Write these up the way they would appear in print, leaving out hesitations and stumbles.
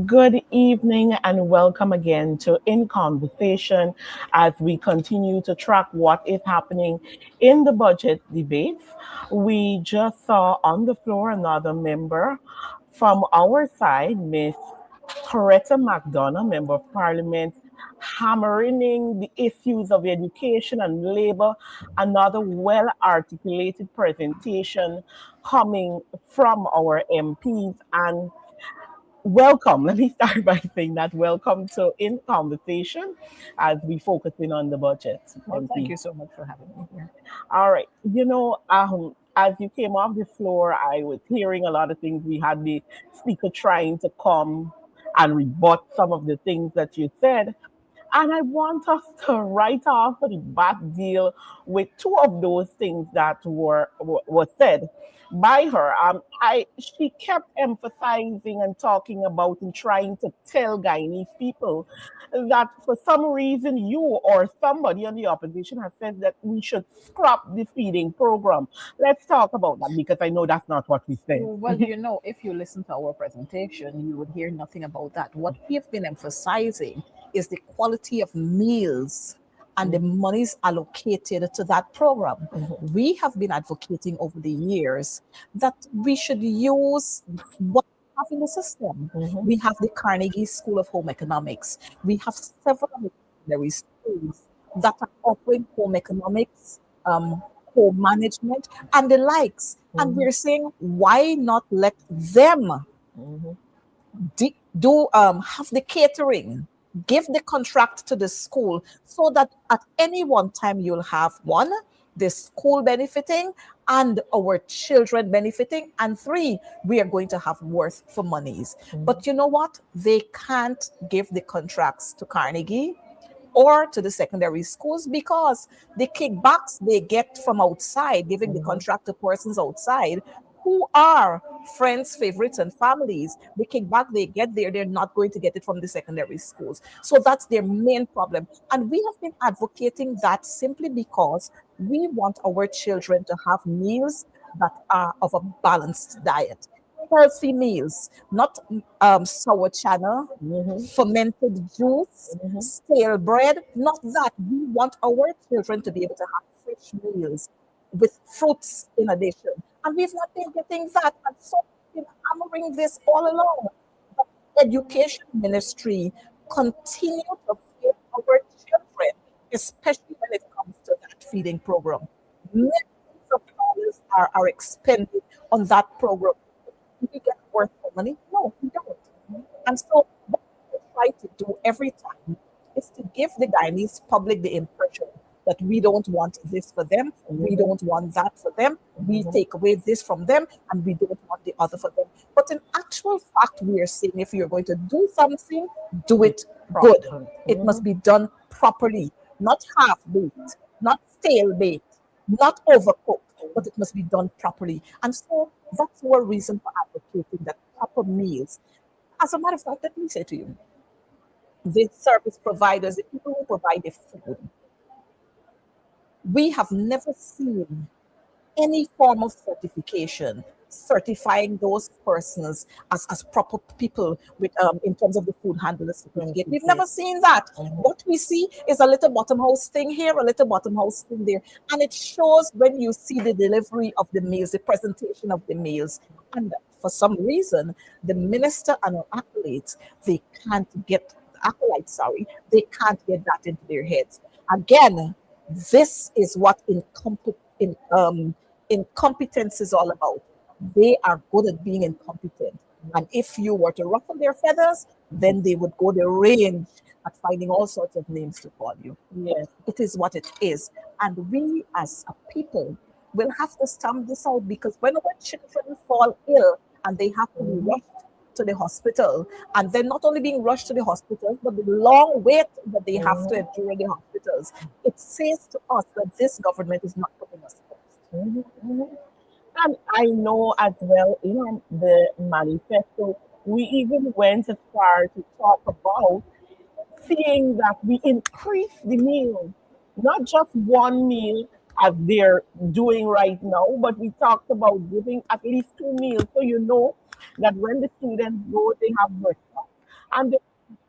Good evening and welcome again to In Conversation as we continue to track what is happening in the budget debates. We just saw on the floor another member from our side, Miss Coretta McDonald, Member of Parliament, hammering the issues of education and labor. Another well articulated presentation coming from our MPs. And welcome. Let me start by saying that welcome to In Conversation as we focus in on the budget. Well, thank MP. you so much for having me here. All right. As you came off the floor, I was hearing a lot of things. We had the speaker trying to come and rebut some of the things that you said. And I want us to write off the back deal with two of those things that were said by her. She kept emphasizing and talking about and trying to tell Guyanese people that for some reason you or somebody on the opposition has said that we should scrap the feeding program. Let's talk about that because I know that's not what we said. Well, if you listen to our presentation, you would hear nothing about that. What we have been emphasizing is the quality of meals and the monies allocated to that program. We have been advocating over the years that we should use what we have in the system. We have the Carnegie School of Home Economics. We have several secondary schools that are offering home economics, home management, and the likes. And we're saying, why not let them have the catering, give the contract to the school, so that at any one time you'll have one, the school benefiting and our children benefiting, and three, we are going to have worth for monies. But you know what? They can't give the contracts to Carnegie or to the secondary schools because the kickbacks they get from outside, giving the contract to persons outside who are friends, favorites, and families, the kickback they get there, they're not going to get it from the secondary schools. So that's their main problem. And we have been advocating that simply because we want our children to have meals that are of a balanced diet. Healthy meals, not sour chana, fermented juice, stale bread, not that. We want our children to be able to have fresh meals with fruits in addition. And we've not been getting that. And so we've been hammering this all along. The education ministry continue to feed our children, especially when it comes to that feeding program. Millions of dollars are expended on that program. Do we get worth for money? No, we don't. And so what we try to do every time is to give the Guyanese public the impression that we don't want this for them, we don't want that for them, we take away this from them, and we don't want the other for them. But in actual fact, we are saying if you're going to do something, do it good. It must be done properly, not half-baked, not stale-baked, not overcooked, but it must be done properly. And so that's our reason for advocating that proper meals. As a matter of fact, let me say to you, the service providers, the people who provide the food, we have never seen any form of certification certifying those persons as proper people with in terms of the food handler certificate. We've never seen that. What we see is a little bottom house thing here, a little bottom house thing there. And it shows when you see the delivery of the meals, the presentation of the meals. And for some reason, the minister and her acolytes, they can't get they can't get that into their heads. Again, this is what incompetence is all about. They are good at being incompetent. And if you were to ruffle their feathers, then they would go the range at finding all sorts of names to call you. Yes. It is what it is. And we as a people will have to stamp this out because when our children fall ill and they have to be rushed to the hospital, and then not only being rushed to the hospitals, but the long wait that they have to endure in the hospitals, it says to us that this government is not putting us first. And I know as well in the manifesto, we even went as far to talk about seeing that we increase the meal, not just one meal as they're doing right now, but we talked about giving at least two meals. So that when the students go, they have breakfast and they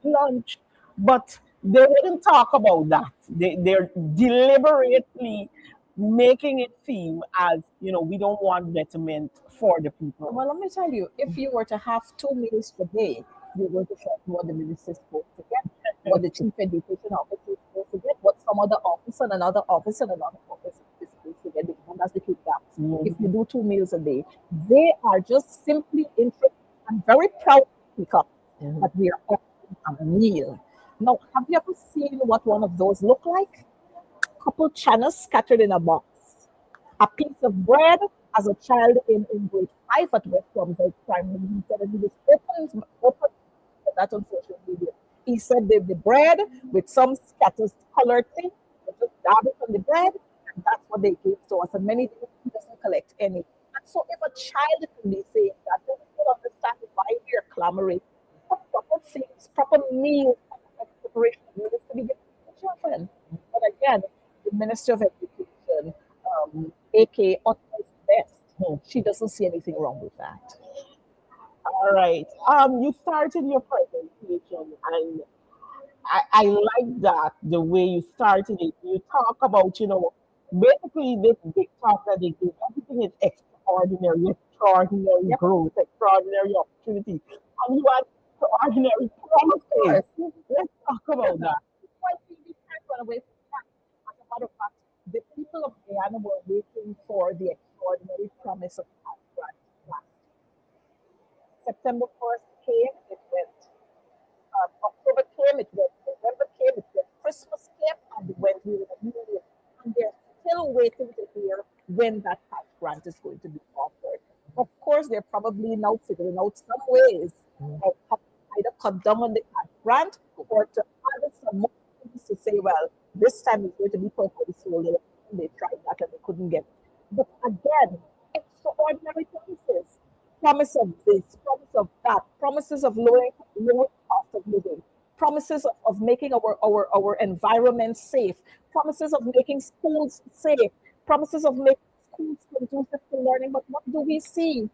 have lunch, but they wouldn't talk about that. They're deliberately making it seem as, we don't want betterment for the people. Well, let me tell you, if you were to have 2 meals per day, you're going to show what the minister is supposed to get, what the chief education officer is supposed to get, what some other officer and another officer and another officer is supposed to get. And that's the key gaps. If you do 2 meals a day, they are just simply interested and very proud to speak up that we are offering a meal. Now, have you ever seen what one of those look like? Couple channels scattered in a box, a piece of bread. As a child in grade 5 at West Plumside Primary, he said that he was open that on social media. He said the bread with some scattered colored thing, they just dab it on the bread, and that's what they gave to us. And many days he doesn't collect any. And so if a child can be saying that, then we will understand why we are clamoring for proper things, proper meals, proper preparation of meals to be given to children. But again, the Minister of Education, aka utmost best, she doesn't see anything wrong with that. All right. You started your presentation, and I like that the way you started it. You talk about, basically this big talk that they give. Everything is extraordinary, extraordinary growth, extraordinary opportunity, and you had extraordinary promises. Let's talk about that. Well, we can't run away from that. As a matter of fact, the people of Guyana were waiting for the extraordinary promise of God. September 1st came, it went. October came, it went. November came, it went. Christmas came, and it went during the New Year. And they're still waiting to hear when that cash grant is going to be offered. Of course, they're probably now figuring out some ways of how to either cut down on the cash grant or to add some more things to say, well, this time it's going to be perfectly slowly. They tried that and they couldn't get it. But again, extraordinary promises. Promise of this, promise of that, promises of lower cost of living, promises of making our environment safe, promises of making schools safe, promises of making schools conducive to learning. But what do we see?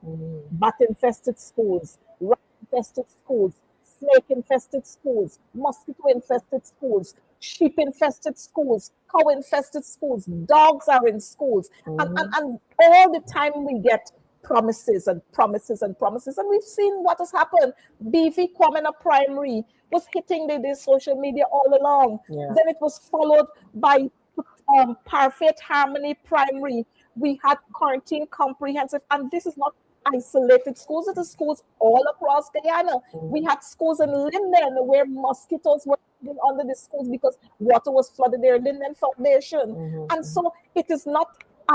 Bat infested schools, rat infested schools, snake infested schools, mosquito infested schools, sheep infested schools, cow infested schools, dogs are in schools, and all the time we get promises and promises and promises. And we've seen what has happened. BV Kwamena Primary was hitting the social media all along. Yeah. Then it was followed by Perfect Harmony Primary. We had Quarantine Comprehensive, and this is not isolated schools. It is schools all across Guyana. We had schools in Linden where mosquitoes were living under the schools because water was flooded their Linden Foundation. And so it is not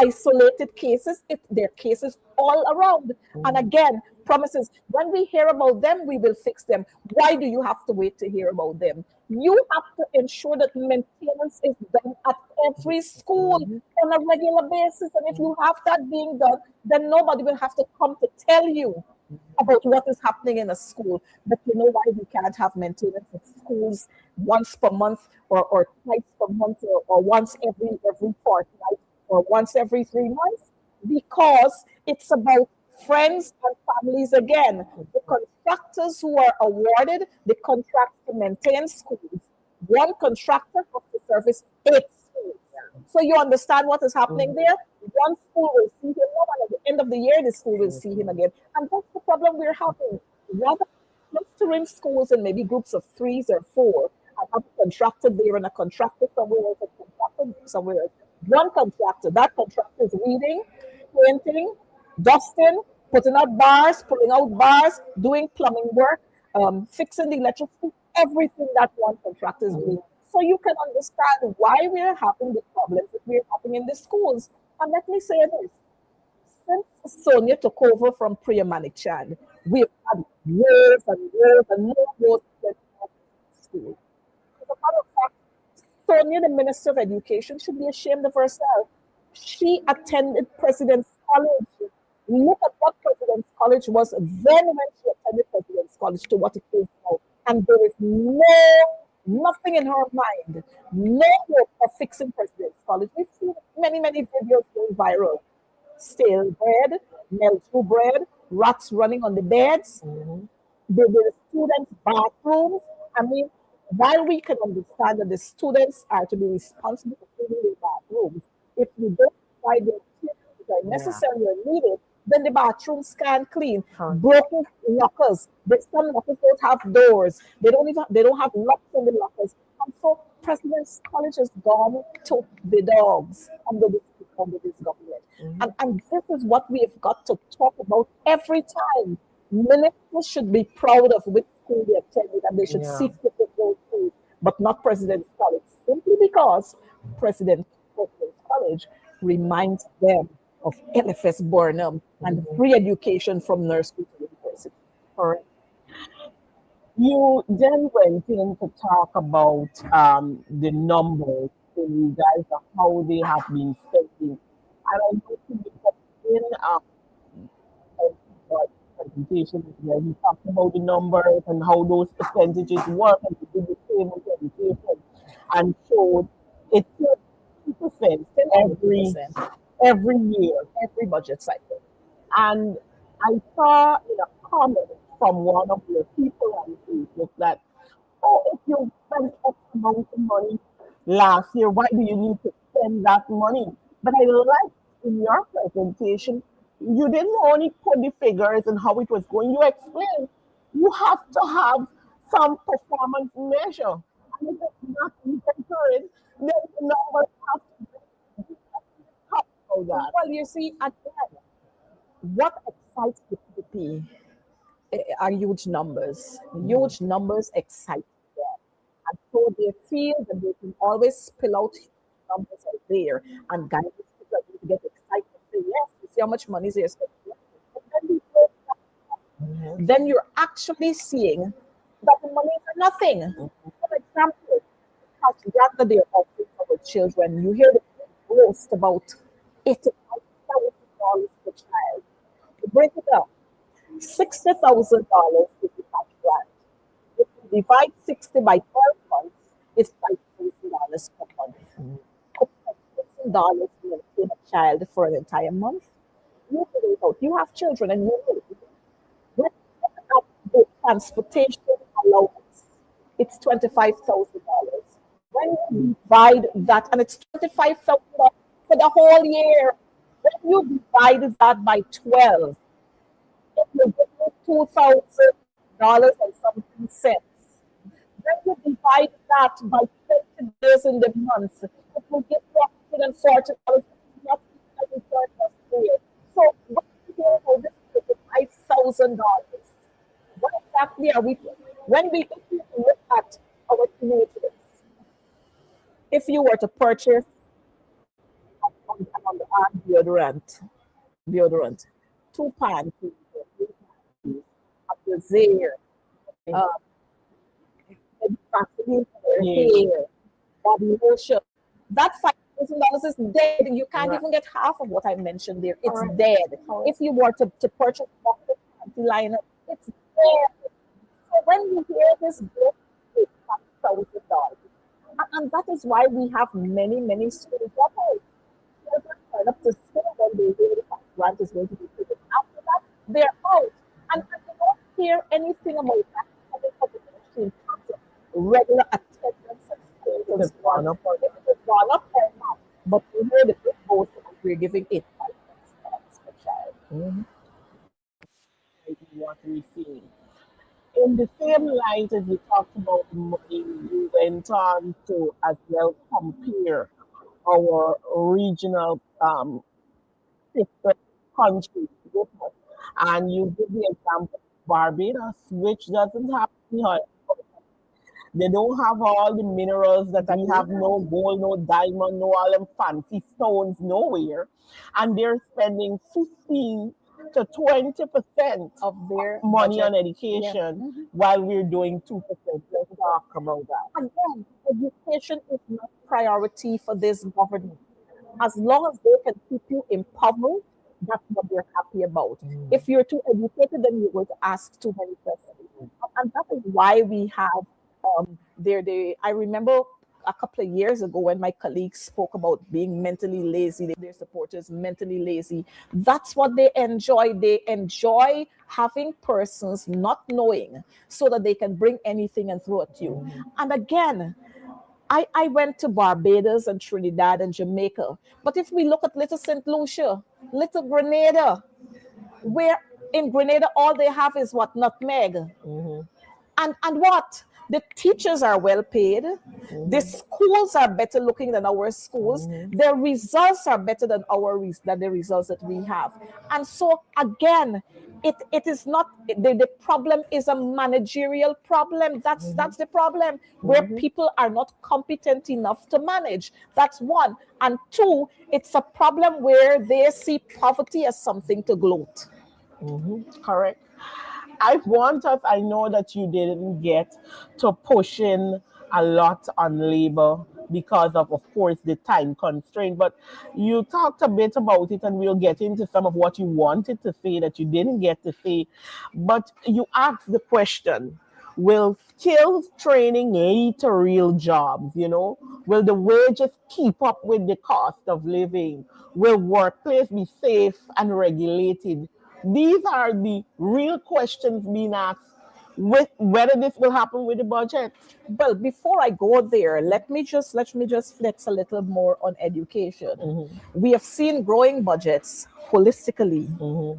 isolated cases, there are cases all around. And again, promises, when we hear about them, we will fix them. Why do you have to wait to hear about them? You have to ensure that maintenance is done at every school on a regular basis. And if you have that being done, then nobody will have to come to tell you about what is happening in a school. But you know why we can't have maintenance at schools once per month or twice per month or once every fortnight or once every 3 months? Because it's about friends and families again. The contractors who are awarded the contract to maintain schools, one contractor has to service 8 schools. So you understand what is happening there? One school will see him, and at the end of the year, the school will see him again. And that's the problem we're having. Rather clustering schools in maybe groups of 3s or 4, and have a contractor there and a contractor somewhere else, a contractor somewhere else. One contractor, that contractor is weeding, painting, dusting, putting out bars, pulling out bars, doing plumbing work, fixing the electricity, everything that one contractor is doing. So you can understand why we're having the problems that we're having in the schools. And let me say this. Since Sonia took over from Priya Manikchand, we've had years and years and more growth in school. As a matter of fact, Sonia, the Minister of Education, should be ashamed of herself. She attended President's College. Look at what President's College was then when she attended President's College to what it is now. And there is nothing in her mind, no hope of fixing President's College. We've seen many videos going viral. stale bread, melt bread, rats running on the beds, Mhm. the students' bathrooms. I mean, while we can understand that the students are to be responsible for cleaning their bathrooms, if you don't provide the materials that are Yeah. necessary or needed, then the bathrooms can't clean. Correct. Broken lockers. Some lockers don't have doors. They don't have locks on the lockers. And so President's College has gone to the dogs under this government. Mhm. And this is what we have got to talk about every time. Ministers should be proud of which school they attended and they should Yeah. seek to fit those schools, but not President's College, simply because President's College reminds them of LFS Burnham and Mhm. free education from nursery to university. Correct. You then went in to talk about the numbers in regards to how they have been spending. And I know you put in a presentation where he talked about the numbers and how those percentages work and he did the same with education and showed it's 2% every 10% every year. every budget cycle. And I saw in a comment from one of your people on Facebook that, oh, if you spent X amount of money last year, why do you need to spend that money? But I like in your presentation, you didn't only put the figures and how it was going, you explained you have to have some performance measure. And if it's not measured, then the numbers have to be talk about that. Well, you see, again, what excites the PP are huge numbers. Mhm. Huge numbers excite them. And so they feel that they can always spill out huge numbers out there and guide these people to get excited and say, yes, you see how much money is here. But then, Mhm. then you're actually seeing that the money is for nothing. For example, as rather they are offering our children, you hear the boast about $85,000 per child. To break it up, $60,000 is the cash grant. If you divide 60 by 12 months, it's $5,000 per month. Could $5,000 maintain a child for an entire month? You figure it out. You have children and you know it. When you look at the transportation allowance, it's $25,000. When you divide that, and it's $25,000 for the whole year, when you divide that by 12, if you give me $2,000 and something cents, when you divide that by 20 days in the month, it will give you $140, not every third year. So when you hear about this $5,000, what exactly are we doing? When we look at our teenagers, if you were to purchase on the deodorant, two panties, a brazier, uh, Vaseline for your Yeah. hair, body lotion. That $5,000 is dead. You can't Right. even get half of what I mentioned there. It's Correct. dead. Correct. If you were to purchase a panty liner, it's dead. So when you hear this book, it's $5,000. And that is why we have many school dropouts. Children turn up to school when they hear the grant is going to be taken. After that, they're out. And they don't hear anything about that coming from the ministry in terms of regular attendance at schools It and has so on. gone up. If it has gone up or not. But we hear the big boast that we're giving $85,000 per child. Mhm. What we see. In the same light as you talked about the money, you went on to as well compare our regional sister countries with us. And you give the example of Barbados, which doesn't have any oil. They don't have all the minerals that we Exactly. have, no gold, no diamond, no all them fancy stones, nowhere. And they're spending 15 to 20% Of their money budget. on Yeah. education while we're doing 2%. Let's talk about that. Again, education is not priority for this government. As long as they can keep you impoverished, that's what they're happy about. If you're too educated, then you're going to ask too many questions. And that is why we have I remember a couple of years ago when my colleagues spoke about being mentally lazy, their supporters mentally lazy. That's what they enjoy. They enjoy having persons not knowing so that they can bring anything and throw at you. And again, I went to Barbados and Trinidad and Jamaica. But if we look at Little St. Lucia, Little Grenada, where in Grenada all they have is what? Nutmeg. And what? The teachers are well paid. The schools are better looking than our schools. Their results are better than than the results that we have. And so again, it is not the problem is a managerial problem. That's the problem, where people are not competent enough to manage. That's one. And two, it's a problem where they see poverty as something to gloat. Correct. I know that you didn't get to push in a lot on labor because of course, the time constraint, but you talked a bit about it and we'll get into some of what you wanted to say that you didn't get to say. But you asked the question, will skills training lead to real jobs? Will the wages keep up with the cost of living? Will workplace be safe and regulated? These are the real questions being asked with whether this will happen with the budget. Well, before I go there, let me just flex a little more on education. We have seen growing budgets holistically,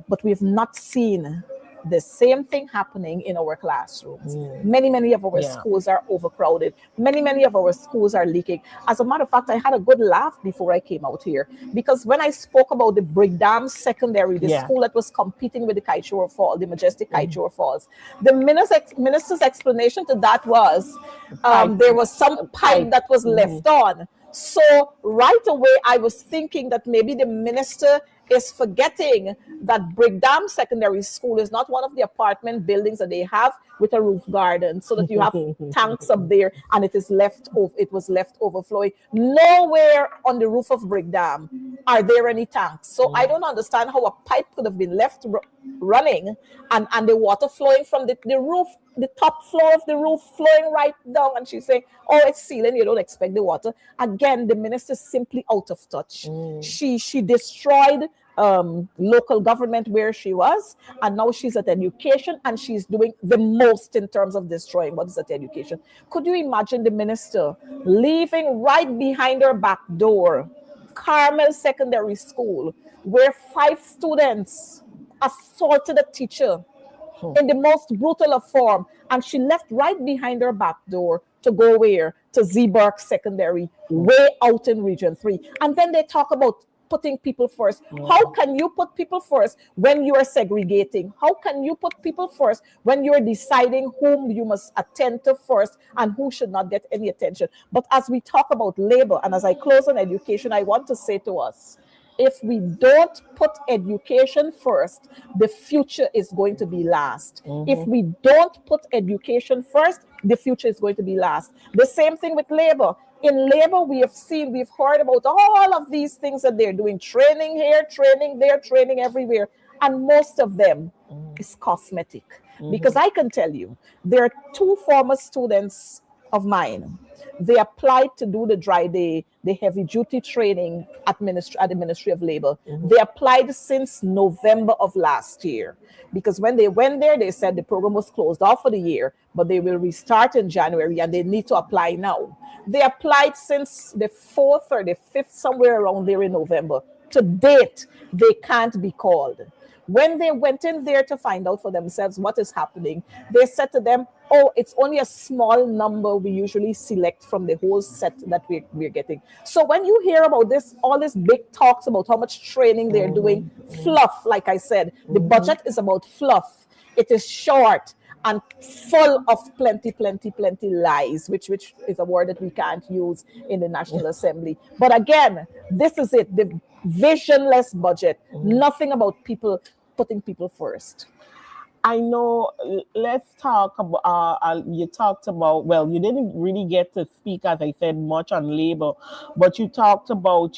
but we have not seen the same thing happening in our classrooms. Many of our schools are overcrowded. Many of our schools are leaking. As a matter of fact, I had a good laugh before I came out here, because when I spoke about the Brigdam Secondary, the school that was competing with the Kaishore Falls, the majestic Kaishore Falls, the minister's explanation to that was there was some pipe that was left on. So right away, I was thinking that maybe the minister is forgetting that Brigdam Secondary School is not one of the apartment buildings that they have with a roof garden, so that you have tanks up there and it was left overflowing. Nowhere on the roof of Brigdam are there any tanks. So I don't understand how a pipe could have been left running and the water flowing from the roof, the top floor of the roof flowing right down. And she's saying, oh, it's sealing, you don't expect the water. Again, the minister is simply out of touch. She destroyed local government where she was, and now she's at education, and she's doing the most in terms of destroying what is at education. Could you imagine the minister leaving right behind her back door Carmel Secondary School, where 5 students assaulted a teacher in the most brutal of form, and she left right behind her back door to go where? To Zeeburg Secondary, way out in Region 3. And then they talk about putting people first. How can you put people first when you are segregating? How can you put people first when you're deciding whom you must attend to first and who should not get any attention? But as we talk about labor, and as I close on education, I want to say to us, if we don't put education first, the future is going to be last. If we don't put education first, the future is going to be last. The same thing with labor. In labor, we've heard about all of these things that they're doing, training here, training there, training everywhere. And most of them is cosmetic. Because I can tell you, there are 2 former students of mine. They applied to do the heavy duty training at the Ministry of Labor. They applied since November of last year, because when they went there, they said the program was closed off for the year, but they will restart in January and they need to apply now. They applied since the 4th or the 5th, somewhere around there in November. To date, they can't be called. When they went in there to find out for themselves what is happening, they said to them, oh, it's only a small number we usually select from the whole set that we're getting. So when you hear about this, all this big talks about how much training they're doing, fluff, like I said, the budget is about fluff. It is short and full of plenty lies, which is a word that we can't use in the National Assembly. But again, this is it, the visionless budget, nothing about putting people first. I know, let's talk about, you talked about, well, you didn't really get to speak, as I said, much on labor, but you talked about,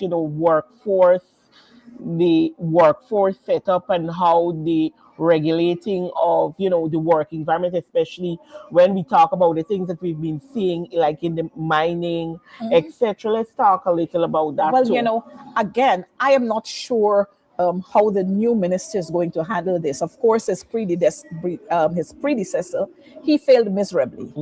the workforce setup and how the regulating of, the work environment, especially when we talk about the things that we've been seeing, like in the mining, etc. Let's talk a little about that Well, too. again, I am not sure how the new minister is going to handle this. Of course, his predecessor, he failed miserably.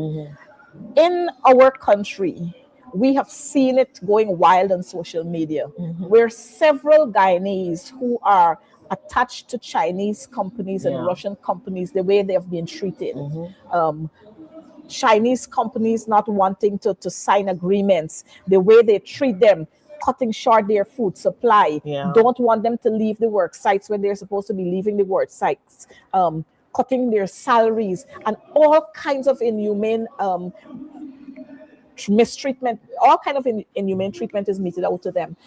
In our country, we have seen it going wild on social media, where several Guyanese who are attached to Chinese companies and Yeah. Russian companies, the way they have been treated. Chinese companies not wanting to sign agreements, the way they treat them, cutting short their food supply, Yeah. don't want them to leave the work sites when they're supposed to be leaving the work sites, cutting their salaries, and all kinds of inhumane mistreatment, all kind of inhumane treatment is meted out to them.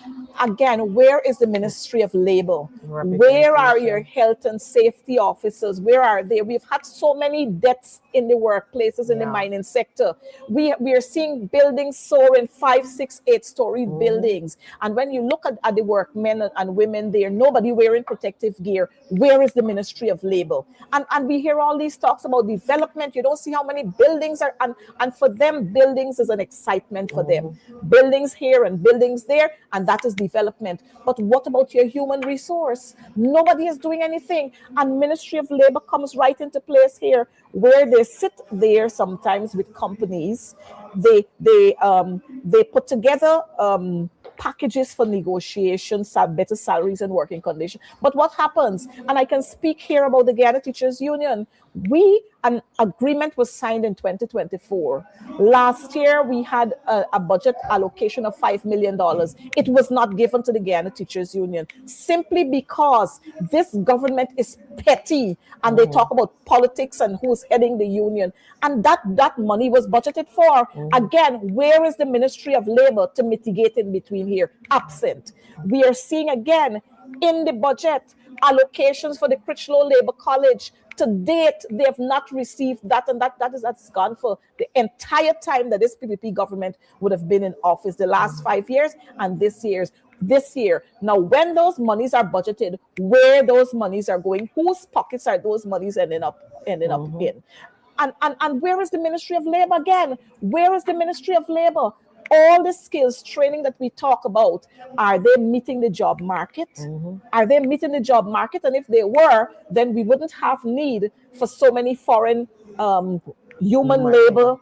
Again, where is the Ministry of Labor? Where are your health and safety officers? Where are they? We've had so many deaths in the workplaces in the mining sector. We are seeing buildings soaring 5, 6, 8-story buildings. And when you look at the workmen and women there, nobody wearing protective gear. Where is the Ministry of Labor? And we hear all these talks about development. You don't see how many buildings are, and for them, buildings is an excitement for them. Buildings here and buildings there, and that is development. But what about your human resource? Nobody is doing anything. And Ministry of Labor comes right into place here, where they sit there sometimes with companies. They put together packages for negotiations, better salaries and working conditions. But what happens? And I can speak here about the Guyana Teachers Union. An agreement was signed in 2024. Last year, we had a budget allocation of $5 million. It was not given to the Guyana Teachers Union simply because this government is petty and they talk about politics and who's heading the union. And that money was budgeted for. Again, where is the Ministry of Labor to mitigate in between here? Absent. We are seeing again in the budget allocations for the Critchlow Labor College. To date, they have not received that, and that's gone for the entire time that this PPP government would have been in office, the last 5 years and this year. Now, when those monies are budgeted, where those monies are going, whose pockets are those monies ending up in? And where is the Ministry of Labor again? Where is the Ministry of Labor? All the skills training that we talk about, are they meeting the job market? Are they meeting the job market? And if they were, then we wouldn't have need for so many foreign human labor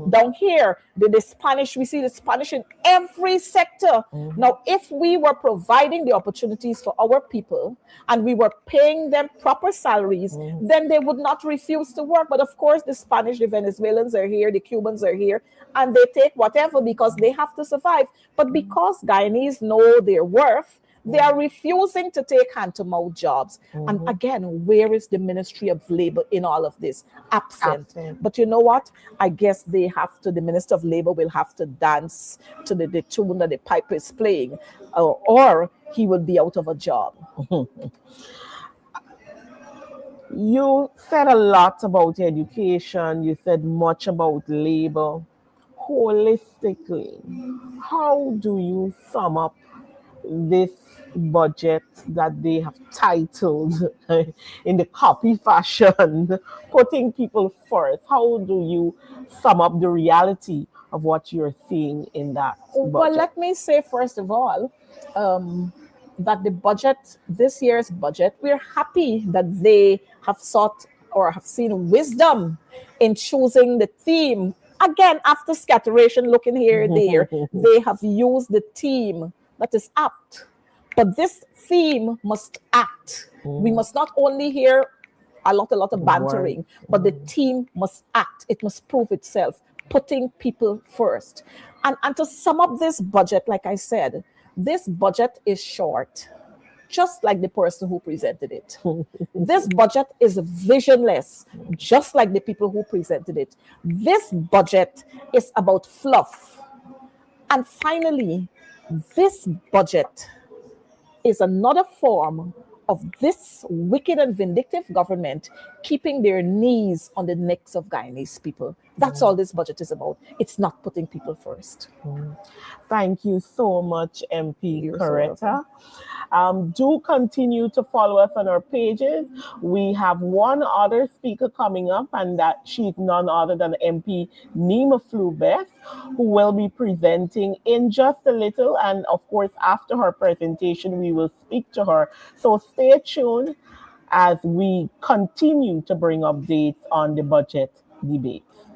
down here. The Spanish, we see the Spanish in every sector. Now, if we were providing the opportunities for our people and we were paying them proper salaries, then they would not refuse to work. But of course, the Spanish, the Venezuelans are here, the Cubans are here, and they take whatever because they have to survive. But because Guyanese know their worth, they are refusing to take hand-to-mouth jobs. And again, where is the Ministry of Labor in all of this? Absent. But you know what? I guess the Minister of Labor will have to dance to the tune that the piper is playing, or he will be out of a job. You said a lot about education. You said much about labor. Holistically, how do you sum up this budget that they have titled in the copy fashion, putting people first? How do you sum up the reality of what you're seeing in that budget? Well, let me say, first of all, that the budget, this year's budget, we're happy that they have sought or have seen wisdom in choosing the theme. Again, after scatteration, looking here, there, they have used the theme that is apt. But this theme must act. We must not only hear a lot of bantering, but the theme must act. It must prove itself, putting people first. And to sum up this budget, like I said, this budget is short, just like the person who presented it. This budget is visionless, just like the people who presented it. This budget is about fluff. And finally, this budget is another form of this wicked and vindictive government keeping their knees on the necks of Guyanese people. That's all this budget is about. It's not putting people first. Thank you so much, MP You're so welcome. Coretta. Do continue to follow us on our pages. We have one other speaker coming up, and that she's none other than MP Nima Flubeth, who will be presenting in just a little. And of course, after her presentation, we will speak to her. So stay tuned as we continue to bring updates on the budget debates.